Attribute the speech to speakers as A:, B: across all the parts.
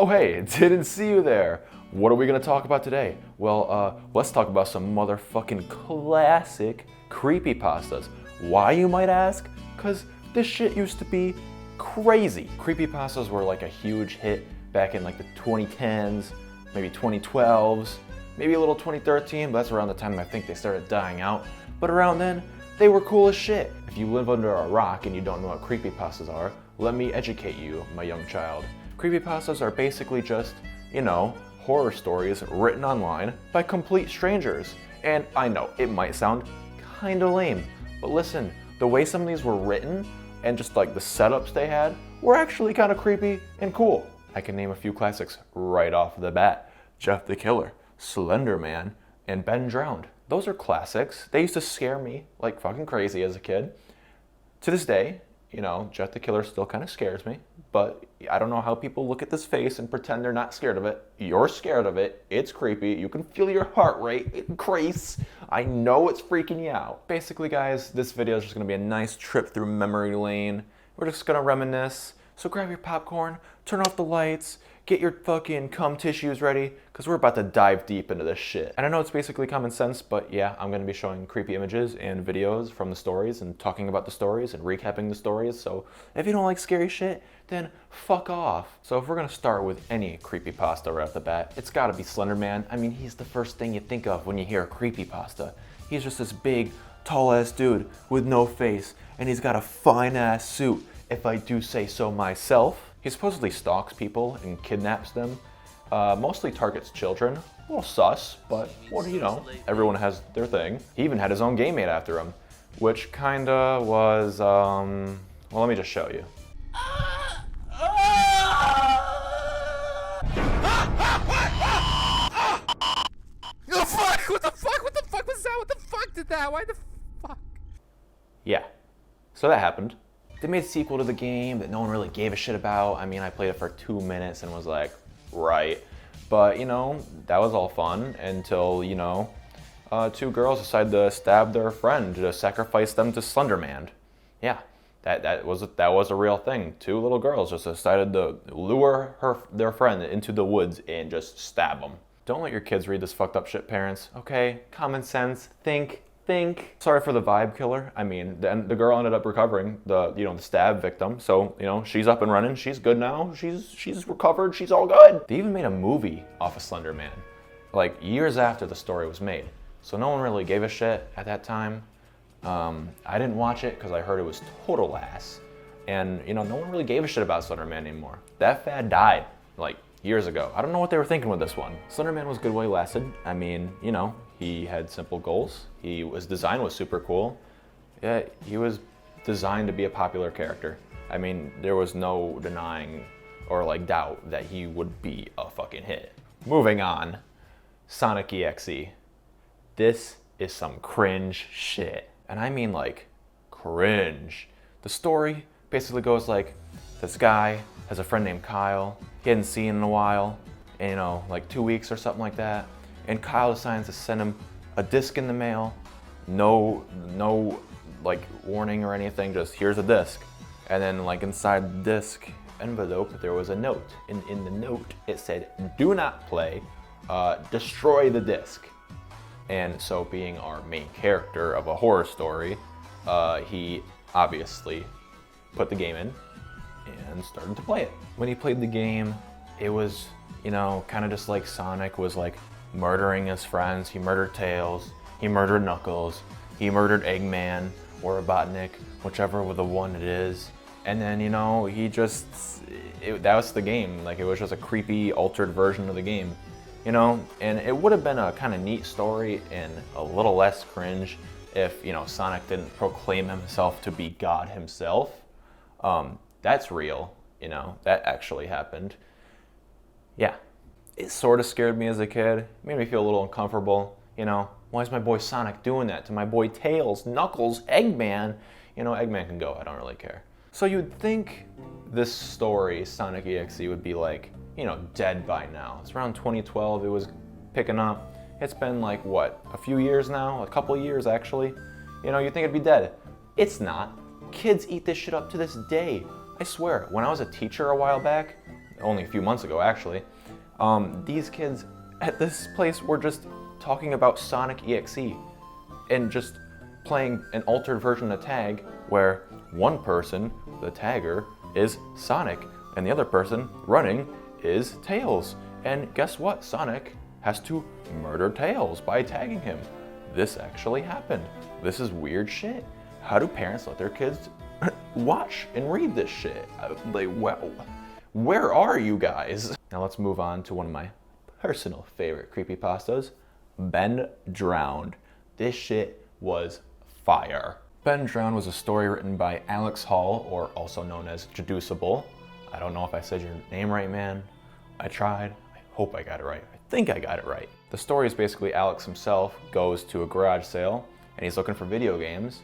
A: Oh hey, didn't see you there. What are we gonna talk about today? Well, let's talk about some motherfucking classic creepypastas. Why, you might ask? Cause this shit used to be crazy. Creepypastas were like a huge hit back in like the 2010s, maybe 2012s, maybe a little 2013, but that's around the time I think they started dying out. But around then, they were cool as shit. If you live under a rock and you don't know what creepypastas are, let me educate you, my young child. Creepypastas are basically just, horror stories written online by complete strangers. And I know, it might sound kinda lame, but listen, the way some of these were written and just like the setups they had were actually kinda creepy and cool. I can name a few classics right off the bat. Jeff the Killer, Slenderman, and Ben Drowned. Those are classics. They used to scare me like fucking crazy as a kid. To this day, Jeff the Killer still kind of scares me, but I don't know how people look at this face and pretend they're not scared of it. You're scared of it. It's creepy. You can feel your heart rate increase. I know it's freaking you out. Basically, guys, this video is just going to be a nice trip through memory lane. We're just going to reminisce. So grab your popcorn, turn off the lights, get your fucking cum tissues ready, because we're about to dive deep into this shit. And I know it's basically common sense, but yeah, I'm going to be showing creepy images and videos from the stories and talking about the stories and recapping the stories. So if you don't like scary shit, then fuck off. So if we're going to start with any creepypasta right off the bat, it's got to be Slenderman. I mean, he's the first thing you think of when you hear a creepypasta. He's just this big, tall-ass dude with no face, and he's got a fine-ass suit, if I do say so myself. He supposedly stalks people and kidnaps them. Mostly targets children. A little sus, but what do you know? Everyone has their thing. He even had his own game made after him, which kinda was, well, let me just show you.
B: Oh fuck! What the fuck? What the fuck was that? What the fuck did that? Why the fuck?
A: Yeah, so that happened. They made a sequel to the game that no one really gave a shit about. I mean, I played it for 2 minutes and was like, right. But, that was all fun until, two girls decided to stab their friend to sacrifice them to Slenderman. Yeah, that was a real thing. 2 little girls just decided to lure their friend into the woods and just stab them. Don't let your kids read this fucked up shit, parents. Okay, common sense, think. Sorry for the vibe killer. I mean, the girl ended up recovering, the stab victim. So, she's up and running. She's good now. She's recovered. She's all good. They even made a movie off of Slenderman, like years after the story was made. So no one really gave a shit at that time. I didn't watch it because I heard it was total ass. And, no one really gave a shit about Slenderman anymore. That fad died, like, years ago. I don't know what they were thinking with this one. Slenderman was good while he lasted. I mean, he had simple goals. His design was super cool. Yeah, he was designed to be a popular character. I mean, there was no denying or like doubt that he would be a fucking hit. Moving on, Sonic.exe. This is some cringe shit. And I mean like cringe. The story basically goes like, this guy has a friend named Kyle. He hadn't seen in a while, like 2 weeks or something like that. And Kyle decides to send him a disc in the mail. No like warning or anything, just here's a disc. And then like inside the disc envelope, there was a note. In the note, it said, do not play, destroy the disc. And so being our main character of a horror story, he obviously put the game in and started to play it. When he played the game, it was, kind of just like Sonic was like murdering his friends. He murdered Tails, he murdered Knuckles, he murdered Eggman or Robotnik, whichever with the one it is. And then, that was the game. Like, it was just a creepy, altered version of the game, and it would have been a kind of neat story and a little less cringe if, Sonic didn't proclaim himself to be God himself. That's real, that actually happened. Yeah. It sort of scared me as a kid, made me feel a little uncomfortable, why is my boy Sonic doing that to my boy Tails, Knuckles, Eggman? Eggman can go, I don't really care. So you'd think this story, Sonic.exe, would be like, dead by now. It's around 2012, it was picking up. It's been like, what, a few years now? A couple of years, actually. You'd think it'd be dead. It's not. Kids eat this shit up to this day. I swear, when I was a teacher a while back, only a few months ago actually. These kids at this place were just talking about Sonic.exe and just playing an altered version of tag where one person, the tagger, is Sonic and the other person running is Tails. And guess what? Sonic has to murder Tails by tagging him. This actually happened. This is weird shit. How do parents let their kids watch and read this shit? Like, wow. Where are you guys? Now let's move on to one of my personal favorite creepypastas, Ben Drowned. This shit was fire. Ben Drowned was a story written by Alex Hall, or also known as Jaducible. I don't know if I said your name right, man. I tried. I hope I got it right. I think I got it right. The story is basically Alex himself goes to a garage sale and he's looking for video games,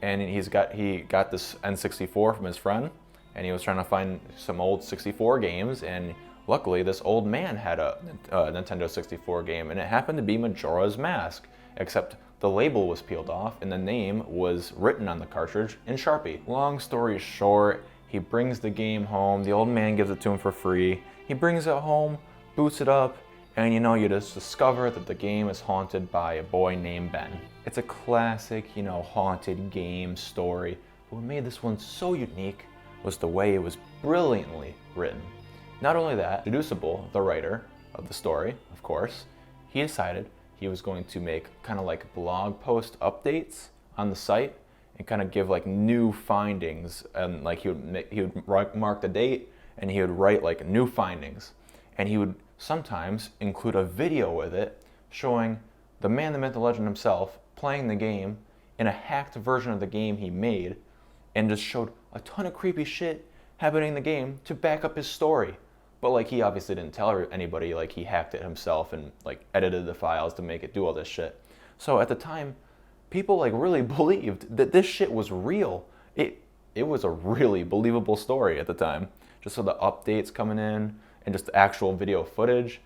A: and he got this N64 from his friend, and he was trying to find some old 64 games, and luckily this old man had a Nintendo 64 game, and it happened to be Majora's Mask, except the label was peeled off and the name was written on the cartridge in Sharpie. Long story short, he brings the game home, the old man gives it to him for free, he brings it home, boots it up, and you just discover that the game is haunted by a boy named Ben. It's a classic, haunted game story. But what made this one so unique was the way it was brilliantly written. Not only that, Deducible, the writer of the story, of course, he decided he was going to make kind of like blog post updates on the site and kind of give like new findings, and like he would mark the date and he would write like new findings, and he would sometimes include a video with it showing the man, the myth, the legend himself playing the game in a hacked version of the game he made, and just showed a ton of creepy shit happening in the game to back up his story. But like, he obviously didn't tell anybody, like he hacked it himself and like edited the files to make it do all this shit. So at the time, people like really believed that this shit was real. It was a really believable story at the time. Just so the updates coming in and just the actual video footage.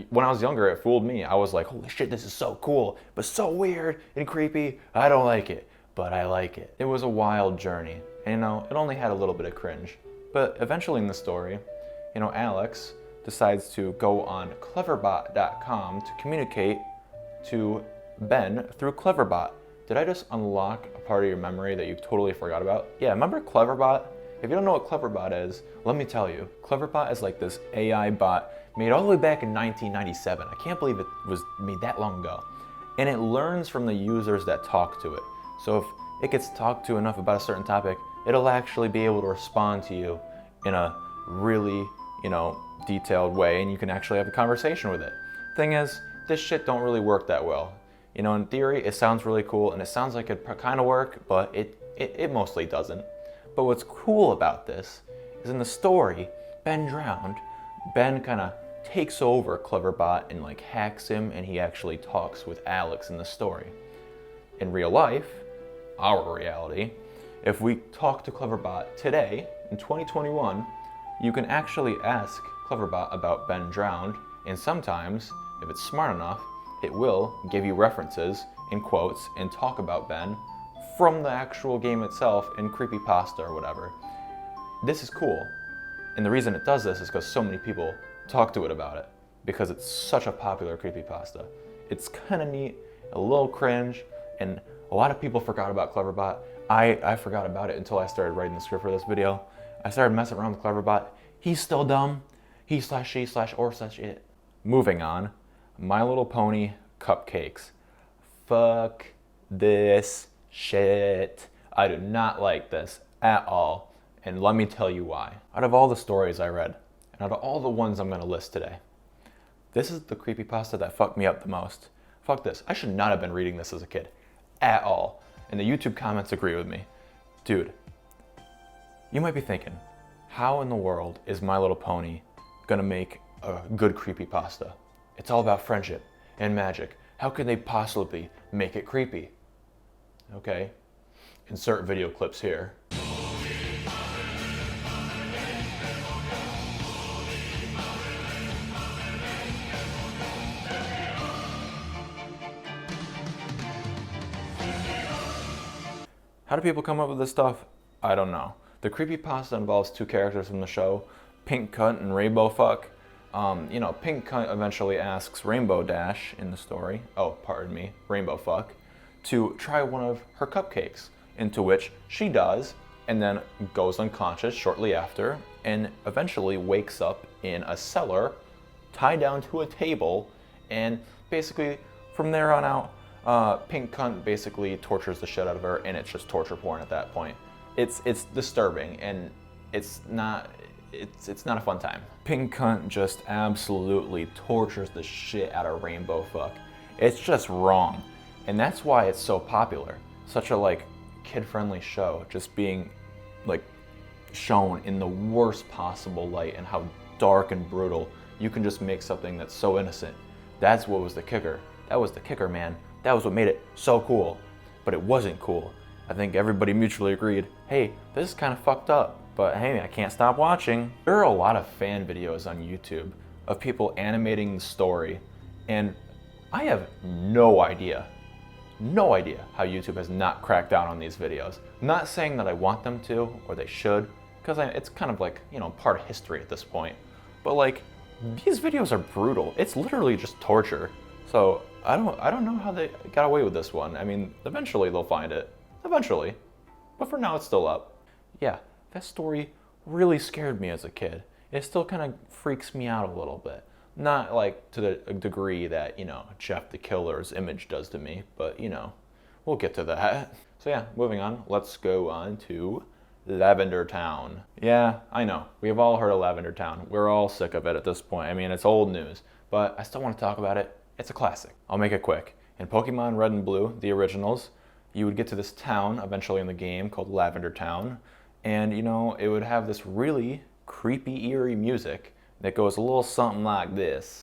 A: When I was younger, it fooled me. I was like, holy shit, this is so cool, but so weird and creepy. I don't like it, but I like it. It was a wild journey. And it only had a little bit of cringe. But eventually in the story, Alex decides to go on cleverbot.com to communicate to Ben through Cleverbot. Did I just unlock a part of your memory that you totally forgot about? Yeah, remember Cleverbot? If you don't know what Cleverbot is, let me tell you. Cleverbot is like this AI bot made all the way back in 1997. I can't believe it was made that long ago. And it learns from the users that talk to it. So if it gets talked to enough about a certain topic, it'll actually be able to respond to you in a really, detailed way, and you can actually have a conversation with it. Thing is, this shit don't really work that well. In theory, it sounds really cool, and it sounds like it kind of work, but it mostly doesn't. But what's cool about this is in the story, Ben Drowned, Ben kind of takes over Cleverbot and like hacks him, and he actually talks with Alex in the story. In real life, our reality, if we talk to Cleverbot today, in 2021, you can actually ask Cleverbot about Ben Drowned, and sometimes, if it's smart enough, it will give you references and quotes and talk about Ben from the actual game itself in Creepypasta or whatever. This is cool. And the reason it does this is because so many people talk to it about it, because it's such a popular creepypasta. It's kind of neat, a little cringe, and a lot of people forgot about Cleverbot. I forgot about it until I started writing the script for this video. I started messing around with Cleverbot. He's still dumb. He/she/or/it. Moving on, My Little Pony Cupcakes. Fuck this shit. I do not like this at all, and let me tell you why. Out of all the stories I read, and out of all the ones I'm gonna list today, this is the creepypasta that fucked me up the most. Fuck this. I should not have been reading this as a kid at all. And the YouTube comments agree with me. Dude, you might be thinking, how in the world is My Little Pony gonna make a good creepypasta? It's all about friendship and magic. How could they possibly make it creepy? Okay, insert video clips here. How do people come up with this stuff? I don't know. The creepypasta involves two characters from the show, Pink Cunt and Rainbow Fuck. Pink Cunt eventually asks Rainbow Dash in the story, Rainbow Fuck, to try one of her cupcakes, into which she does, and then goes unconscious shortly after, and eventually wakes up in a cellar, tied down to a table, and basically from there on out, Pink Cunt basically tortures the shit out of her, and it's just torture porn at that point. It's disturbing, and it's not a fun time. Pink Cunt just absolutely tortures the shit out of Rainbow Fuck. It's just wrong, and that's why it's so popular. Such a kid-friendly show, just being shown in the worst possible light, and how dark and brutal you can just make something that's so innocent. That's what was the kicker. That was the kicker, man. That was what made it so cool. But it wasn't cool. I think everybody mutually agreed, hey, this is kind of fucked up, but hey, I can't stop watching. There are a lot of fan videos on YouTube of people animating the story, and I have no idea how YouTube has not cracked down on these videos. I'm not saying that I want them to, or they should, because it's kind of part of history at this point. But these videos are brutal. It's literally just torture. So I don't know how they got away with this one. I mean, eventually they'll find it. Eventually. But for now, it's still up. Yeah, that story really scared me as a kid. It still kind of freaks me out a little bit. Not to the degree that, Jeff the Killer's image does to me, but, we'll get to that. So yeah, moving on, let's go on to Lavender Town. Yeah, I know, we've all heard of Lavender Town. We're all sick of it at this point. I mean, it's old news, but I still want to talk about it. It's a classic. I'll make it quick. In Pokemon Red and Blue, the originals, you would get to this town eventually in the game called Lavender Town, and it would have this really creepy, eerie music that goes a little something like this.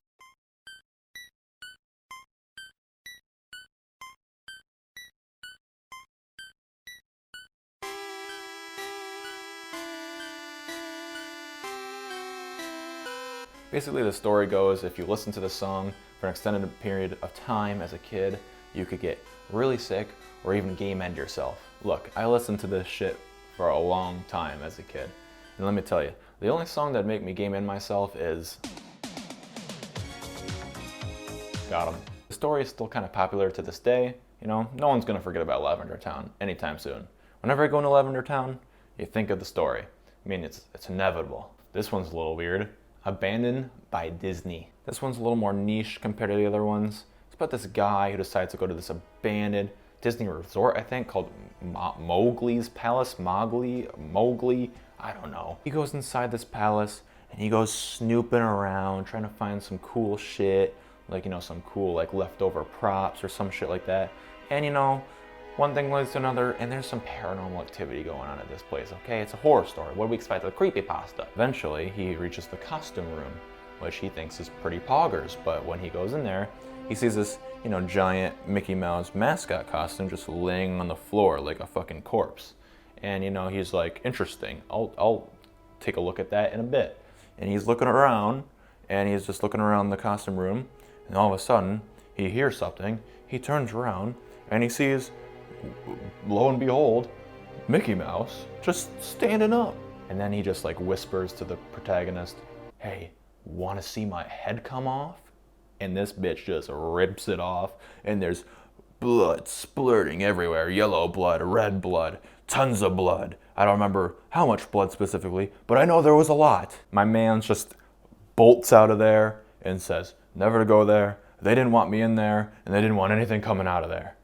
A: Basically, the story goes, if you listen to the song for an extended period of time as a kid, you could get really sick or even game end yourself. Look, I listened to this shit for a long time as a kid, and let me tell you, the only song that'd make me game end myself is Got 'em. The story is still kind of popular to this day. No one's gonna forget about Lavender Town anytime soon. Whenever I go into Lavender Town, you think of the story. I mean, it's inevitable. This one's a little weird. Abandoned by Disney. This one's a little more niche compared to the other ones. It's about this guy who decides to go to this abandoned Disney resort, I think, called Mowgli's Palace. Mowgli, I don't know. He goes inside this palace and he goes snooping around, trying to find some cool shit, some cool leftover props or some shit like that. And one thing leads to another, and there's some paranormal activity going on at this place, okay? It's a horror story. What do we expect? A creepypasta. Eventually, he reaches the costume room, which he thinks is pretty poggers, but when he goes in there, he sees this, giant Mickey Mouse mascot costume just laying on the floor like a fucking corpse. And, he's like, interesting. I'll take a look at that in a bit. And he's looking around, and he's just looking around the costume room, and all of a sudden, he hears something. He turns around, and he sees, lo and behold, Mickey Mouse just standing up. And then he just whispers to the protagonist, hey, wanna see my head come off? And this bitch just rips it off, and there's blood splurting everywhere. Yellow blood, red blood, tons of blood. I don't remember how much blood specifically, but I know there was a lot. My man just bolts out of there and says, never to go there. They didn't want me in there, and they didn't want anything coming out of there.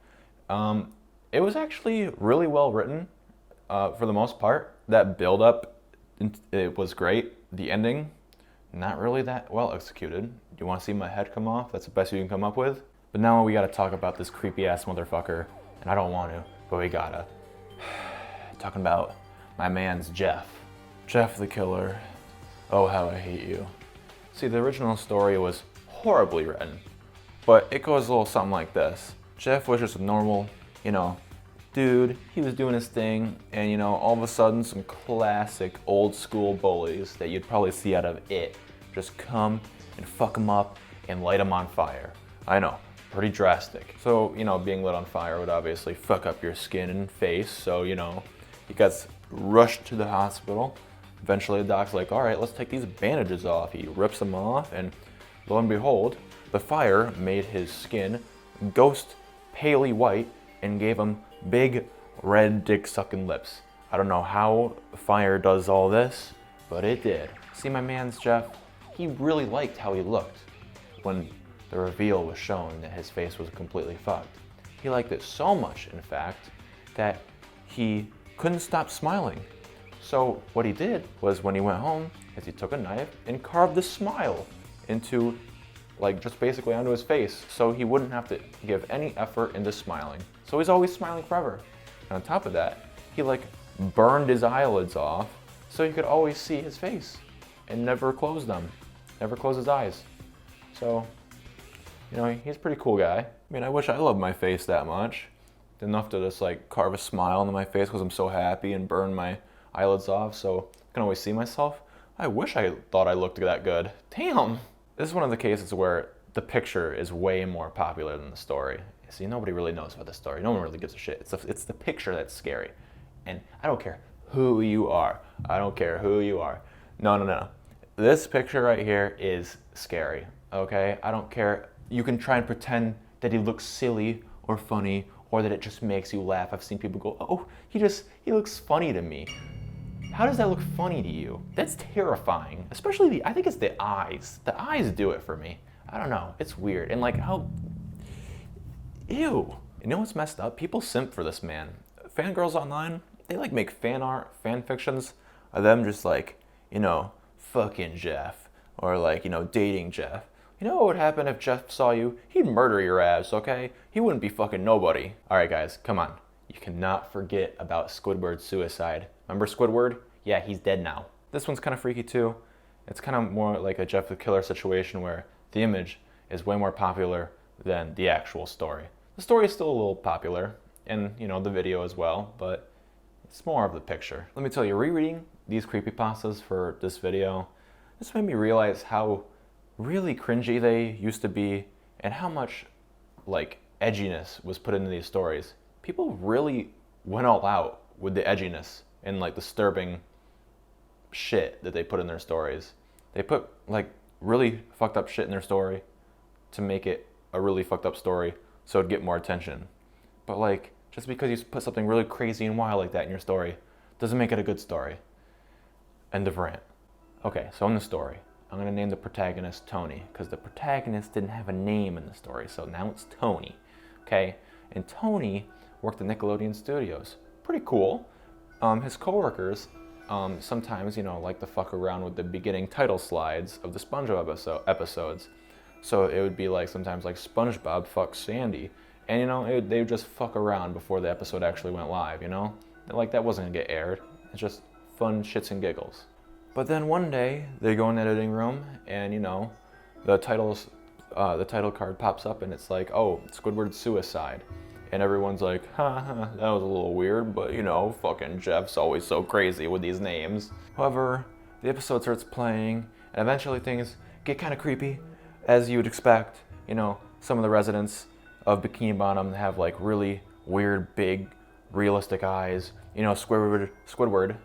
A: It was actually really well written, for the most part. That build up, it was great. The ending, not really that well executed. Do you want to see my head come off? That's the best you can come up with? But now we gotta talk about this creepy ass motherfucker, and I don't want to, but we gotta. Talking about my man's Jeff. Jeff the Killer. Oh, how I hate you. See, the original story was horribly written, but it goes a little something like this. Jeff was just a normal, dude. He was doing his thing, and all of a sudden some classic old school bullies that you'd probably see out of It just come and fuck him up and light him on fire. I know, pretty drastic. So, being lit on fire would obviously fuck up your skin and face, so, he gets rushed to the hospital, Eventually the doc's like, all right, let's take these bandages off. He rips them off, and lo and behold, the fire made his skin ghost paley white and gave him big red dick-sucking lips. I don't know how fire does all this, but it did. See, my man's Jeff, he really liked how he looked when the reveal was shown that his face was completely fucked. He liked it so much, in fact, that he couldn't stop smiling. So what he did was, when he went home, is he took a knife and carved a smile into, like, just basically onto his face, so he wouldn't have to give any effort into smiling. So he's always smiling forever. And on top of that, he like burned his eyelids off so he could always see his face and never close them, never close his eyes. So, you know, he's a pretty cool guy. I mean, I wish I loved my face that much. Enough to just like carve a smile into my face because I'm so happy and burn my eyelids off so I can always see myself. I wish I thought I looked that good. Damn! This is one of the cases where the picture is way more popular than the story. See, nobody really knows about the story. No one really gives a shit. It's the picture that's scary. And I don't care who you are. I don't care who you are. No. This picture right here is scary, okay? I don't care. You can try and pretend that he looks silly or funny or that it just makes you laugh. I've seen people go, oh, he looks funny to me. How does that look funny to you? That's terrifying. Especially I think it's the eyes. The eyes do it for me. I don't know, it's weird. And like how, ew. You know what's messed up? People simp for this man. Fangirls online, they like make fan art, fan fictions of them just like, you know, fucking Jeff. Or like, you know, dating Jeff. You know what would happen if Jeff saw you? He'd murder your ass, okay? He wouldn't be fucking nobody. All right, guys, come on. You cannot forget about Squidward's suicide. Remember Squidward? Yeah, he's dead now. This one's kind of freaky too. It's kind of more like a Jeff the Killer situation where the image is way more popular than the actual story. The story is still a little popular, and you know, the video as well, but it's more of the picture. Let me tell you, rereading these creepypastas for this video, this made me realize how really cringy they used to be and how much like edginess was put into these stories. People really went all out with the edginess and like disturbing shit that they put in their stories. They put like really fucked up shit in their story to make it a really fucked up story so it'd get more attention. But like, just because you put something really crazy and wild like that in your story doesn't make it a good story. End of rant. Okay, so in the story, I'm gonna name the protagonist Tony because the protagonist didn't have a name in the story, so now it's Tony, okay? And Tony worked at Nickelodeon Studios. Pretty cool. His coworkers sometimes, you know, like to fuck around with the beginning title slides of the SpongeBob episodes. So it would be like sometimes like SpongeBob fucks Sandy, and you know they would just fuck around before the episode actually went live. You know, like that wasn't gonna get aired. It's just fun shits and giggles. But then one day they go in the editing room, and you know, the title card pops up, and it's like, oh, Squidward's suicide. And everyone's like, ha, that was a little weird, but you know, fucking Jeff's always so crazy with these names. However, the episode starts playing, and eventually things get kind of creepy, as you would expect. You know, some of the residents of Bikini Bottom have like really weird, big, realistic eyes. You know, Squidward,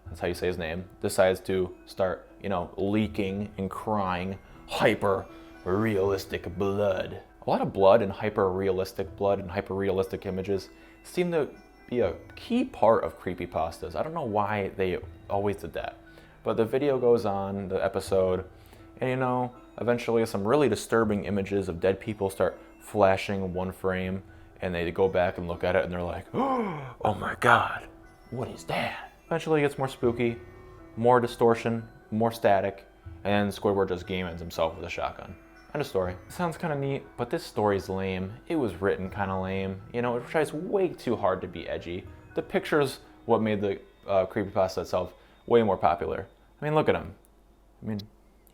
A: that's how you say his name, decides to start, you know, leaking and crying hyper realistic blood. A lot of blood and hyper-realistic images seem to be a key part of creepypastas. I don't know why they always did that. But the video goes on, the episode, and you know, eventually some really disturbing images of dead people start flashing in one frame, and they go back and look at it and they're like, oh my god, what is that? Eventually it gets more spooky, more distortion, more static, and Squidward just game-ends himself with a shotgun. End of story. Sounds kind of neat, but this story's lame. It was written kind of lame. You know, it tries way too hard to be edgy. The picture's what made the creepypasta itself way more popular. I mean, look at him. I mean,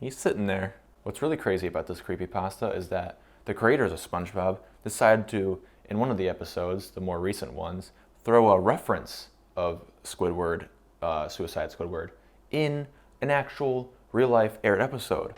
A: he's sitting there. What's really crazy about this creepypasta is that the creators of SpongeBob decided to, in one of the episodes, the more recent ones, throw a reference of Squidward, Suicide Squidward, in an actual real-life aired episode.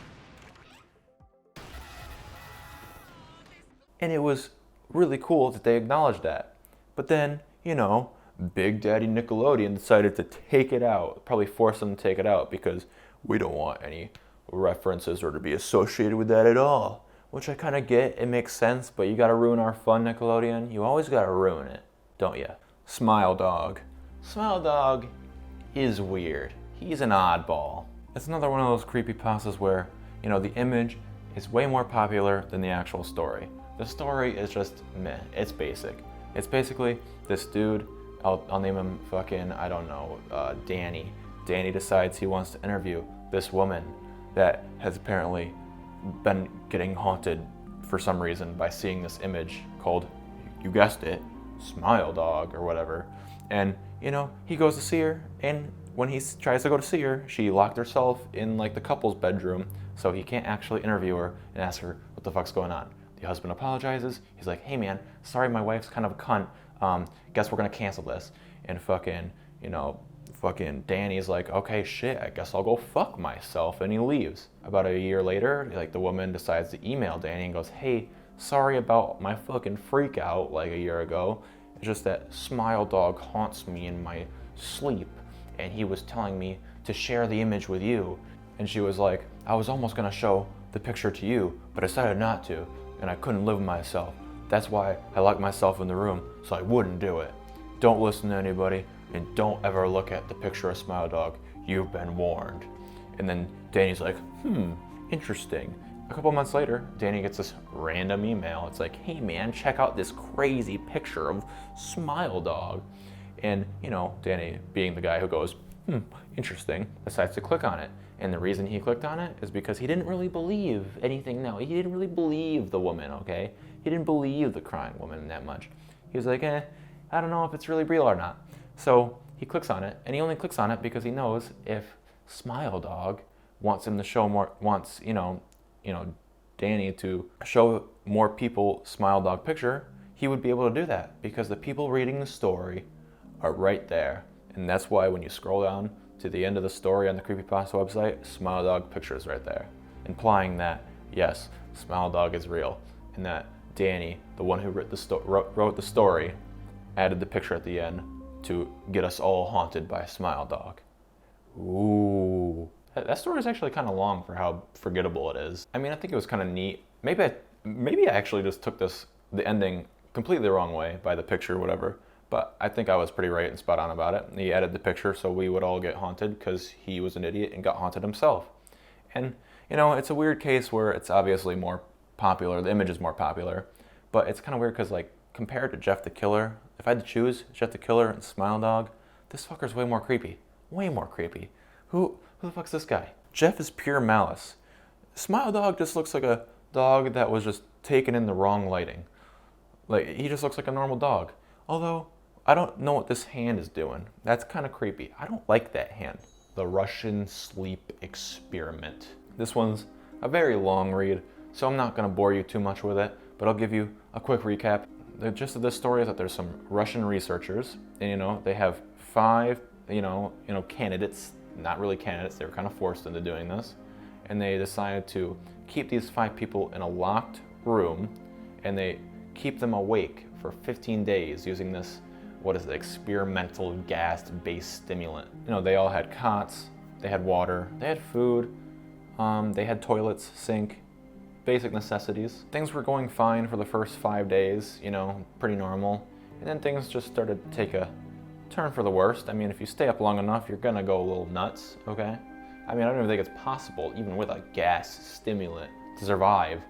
A: And it was really cool that they acknowledged that. But then, you know, Big Daddy Nickelodeon decided to take it out, probably force them to take it out because we don't want any references or to be associated with that at all. Which I kind of get, it makes sense, but you gotta ruin our fun, Nickelodeon. You always gotta ruin it, don't you? Smile Dog. Smile Dog is weird. He's an oddball. It's another one of those creepypastas where, you know, the image is way more popular than the actual story. The story is just meh, it's basic. It's basically this dude, I'll name him fucking, I don't know, Danny. Danny decides he wants to interview this woman that has apparently been getting haunted for some reason by seeing this image called, you guessed it, Smile Dog or whatever. And, you know, he goes to see her, and when he tries to go to see her, she locked herself in like the couple's bedroom, so he can't actually interview her and ask her what the fuck's going on. The husband apologizes. He's like, hey man, sorry my wife's kind of a cunt. Guess we're gonna cancel this. And fucking, you know, fucking Danny's like, okay, shit, I guess I'll go fuck myself, and he leaves. About a year later, like the woman decides to email Danny and goes, hey, sorry about my fucking freak out like a year ago. It's just that Smile Dog haunts me in my sleep, and he was telling me to share the image with you. And she was like, I was almost gonna show the picture to you, but I decided not to, and I couldn't live with myself. That's why I locked myself in the room, so I wouldn't do it. Don't listen to anybody, and don't ever look at the picture of Smile Dog. You've been warned. And then Danny's like, interesting. A couple months later, Danny gets this random email. It's like, hey man, check out this crazy picture of Smile Dog. And, you know, Danny, being the guy who goes, interesting, decides to click on it. And the reason he clicked on it is because he didn't really believe anything. No, he didn't really believe the woman, okay? He didn't believe the crying woman that much. He was like, I don't know if it's really real or not. So he clicks on it, and he only clicks on it because he knows if Smile Dog wants him to show more, wants, you know, Danny to show more people Smile Dog picture, he would be able to do that because the people reading the story are right there. And that's why when you scroll down to the end of the story on the Creepypasta website, Smile Dog picture is right there, implying that, yes, Smile Dog is real, and that Danny, the one who wrote the story, added the picture at the end to get us all haunted by Smile Dog. Ooh. That story is actually kind of long for how forgettable it is. I mean, I think it was kind of neat. Maybe I actually just took the ending completely the wrong way by the picture or whatever, but I think I was pretty right and spot on about it. He added the picture so we would all get haunted because he was an idiot and got haunted himself. And, you know, it's a weird case where it's obviously more popular, the image is more popular, but it's kind of weird because, like, compared to Jeff the Killer, if I had to choose Jeff the Killer and Smile Dog, this fucker's way more creepy. Way more creepy. Who the fuck's this guy? Jeff is pure malice. Smile Dog just looks like a dog that was just taken in the wrong lighting. Like, he just looks like a normal dog. Although, I don't know what this hand is doing. That's kind of creepy. I don't like that hand. The Russian Sleep Experiment. This one's a very long read, so I'm not going to bore you too much with it, but I'll give you a quick recap. The gist of this story is that there's some Russian researchers, and, you know, they have 5, you know, candidates. Not really candidates, they were kind of forced into doing this. And they decided to keep these 5 people in a locked room, and they keep them awake for 15 days using this, what is it, experimental gas-based stimulant. You know, they all had cots, they had water, they had food, they had toilets, sink, basic necessities. Things were going fine for the first 5 days, you know, pretty normal. And then things just started to take a turn for the worst. I mean, if you stay up long enough, you're gonna go a little nuts, okay? I mean, I don't even think it's possible, even with a gas stimulant, to survive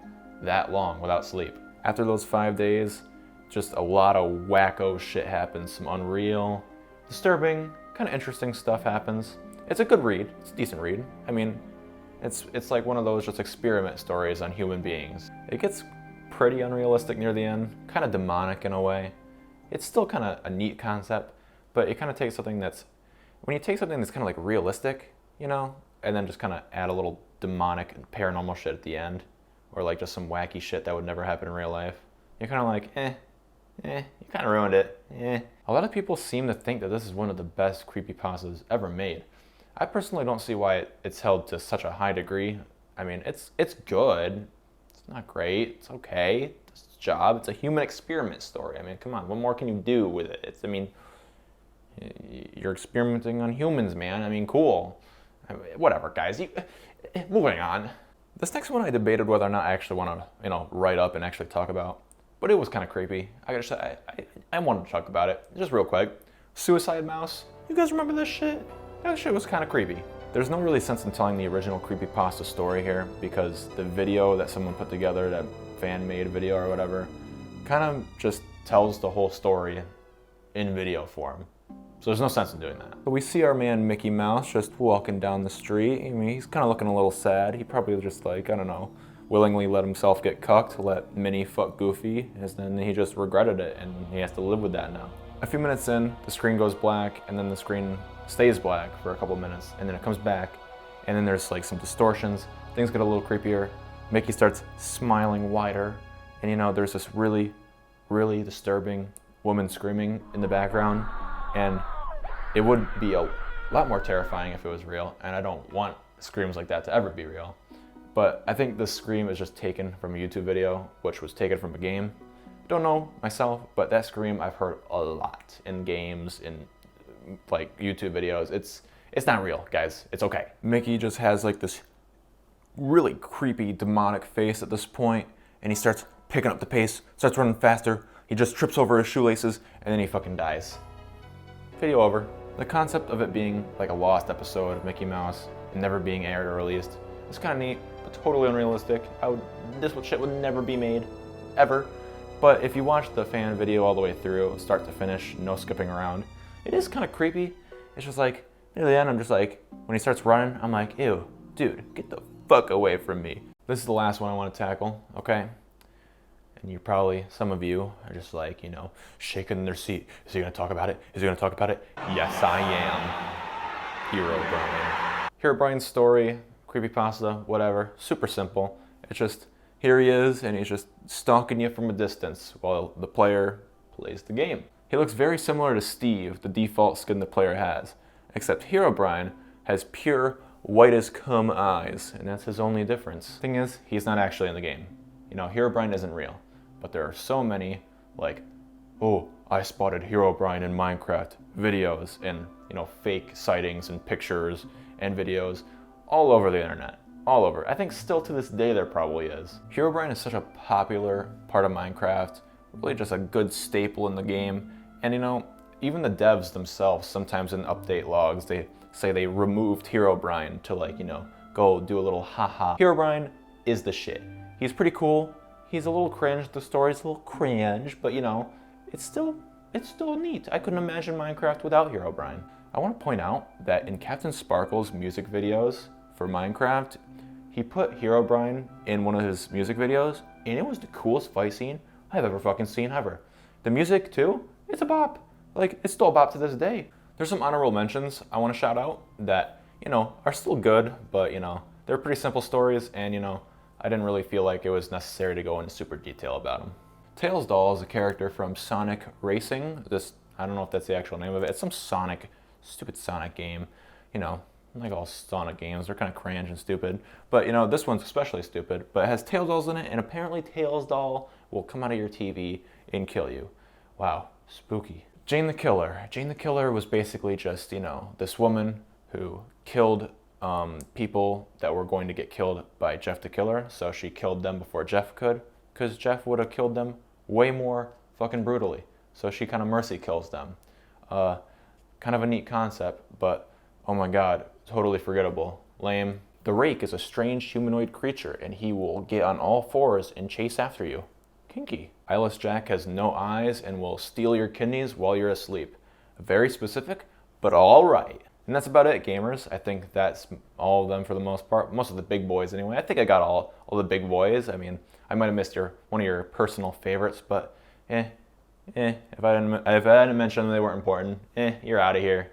A: that long without sleep. After those 5 days, just a lot of wacko shit happens. Some unreal, disturbing, kind of interesting stuff happens. It's a good read. It's a decent read. I mean, it's like one of those just experiment stories on human beings. It gets pretty unrealistic near the end, kind of demonic in a way. It's still kind of a neat concept, but it kind of takes something that's, when you take something that's kind of like realistic, you know, and then just kind of add a little demonic and paranormal shit at the end, or like just some wacky shit that would never happen in real life, you're kind of like, you kind of ruined it, A lot of people seem to think that this is one of the best creepypastas ever made. I personally don't see why it's held to such a high degree. I mean, it's good. It's not great. It's okay. It's its job. It's a human experiment story. I mean, come on. What more can you do with it? I mean, You're experimenting on humans, man. I mean, cool. Whatever, guys. Moving on. This next one I debated whether or not I actually want to, write up and actually talk about. But it was kind of creepy. I gotta say, I wanted to talk about it. Just real quick. Suicide Mouse. You guys remember this shit? That shit was kind of creepy. There's no really sense in telling the original Creepypasta story here because the video that someone put together, that fan-made video or whatever, kind of just tells the whole story in video form. So there's no sense in doing that. But we see our man Mickey Mouse just walking down the street. I mean, he's kind of looking a little sad. He probably just like, I don't know, willingly let himself get cucked, let Minnie fuck Goofy, and then he just regretted it and he has to live with that now. A few minutes in, the screen goes black and then the screen stays black for a couple minutes and then it comes back and then there's like some distortions. Things get a little creepier. Mickey starts smiling wider and there's this really, really disturbing woman screaming in the background. And it would be a lot more terrifying if it was real, and I don't want screams like that to ever be real. But I think this scream is just taken from a YouTube video, which was taken from a game. Don't know myself, but that scream I've heard a lot in games, in like YouTube videos. It's not real, guys. It's okay. Mickey just has like this really creepy demonic face at this point, and he starts picking up the pace, starts running faster. He just trips over his shoelaces, and then he fucking dies. Video over. The concept of it being like a lost episode of Mickey Mouse and never being aired or released is kind of neat, but totally unrealistic. This shit would never be made, ever. But if you watch the fan video all the way through, start to finish, no skipping around, it is kind of creepy. It's just like, near the end, I'm just like, when he starts running, I'm like, ew, dude, get the fuck away from me. This is the last one I want to tackle, okay? And you probably, some of you are just like, shaking in their seat. Is he gonna talk about it? Is he gonna talk about it? Yes, I am. Herobrine. Herobrine's story, creepypasta, whatever, super simple. It's just, here he is, and he's just stalking you from a distance while the player plays the game. He looks very similar to Steve, the default skin the player has, except Herobrine has pure white as cum eyes, and that's his only difference. Thing is, he's not actually in the game. Herobrine isn't real. But there are so many, like, oh, I spotted Herobrine in Minecraft videos and, fake sightings and pictures and videos all over the internet. All over. I think still to this day there probably is. Herobrine is such a popular part of Minecraft, really just a good staple in the game. And even the devs themselves, sometimes in update logs, they say they removed Herobrine to go do a little haha. Herobrine is the shit. He's pretty cool. He's a little cringe. The story's a little cringe, but it's still neat. I couldn't imagine Minecraft without Herobrine. I want to point out that in Captain Sparkle's music videos for Minecraft, he put Herobrine in one of his music videos, and it was the coolest fight scene I've ever fucking seen ever. The music too, it's a bop. Like, it's still a bop to this day. There's some honorable mentions I want to shout out that, are still good, but they're pretty simple stories, and I didn't really feel like it was necessary to go into super detail about him. Tails Doll is a character from Sonic Racing. I don't know if that's the actual name of it. It's some stupid Sonic game. Like all Sonic games, they're kind of cringe and stupid. But this one's especially stupid. But it has Tails Dolls in it, and apparently Tails Doll will come out of your TV and kill you. Wow, spooky. Jane the Killer. Jane the Killer was basically just, this woman who killed people that were going to get killed by Jeff the Killer, so she killed them before Jeff could, because Jeff would have killed them way more fucking brutally. So she kind of mercy kills them. Kind of a neat concept, but oh my god, totally forgettable. Lame. The Rake is a strange humanoid creature, and he will get on all fours and chase after you. Kinky. Eyeless Jack has no eyes and will steal your kidneys while you're asleep. Very specific, but alright. And that's about it, gamers. I think that's all of them for the most part. Most of the big boys anyway. I think I got all the big boys. I mean, I might have missed one of your personal favorites, but if I didn't mention them, they weren't important. You're out of here.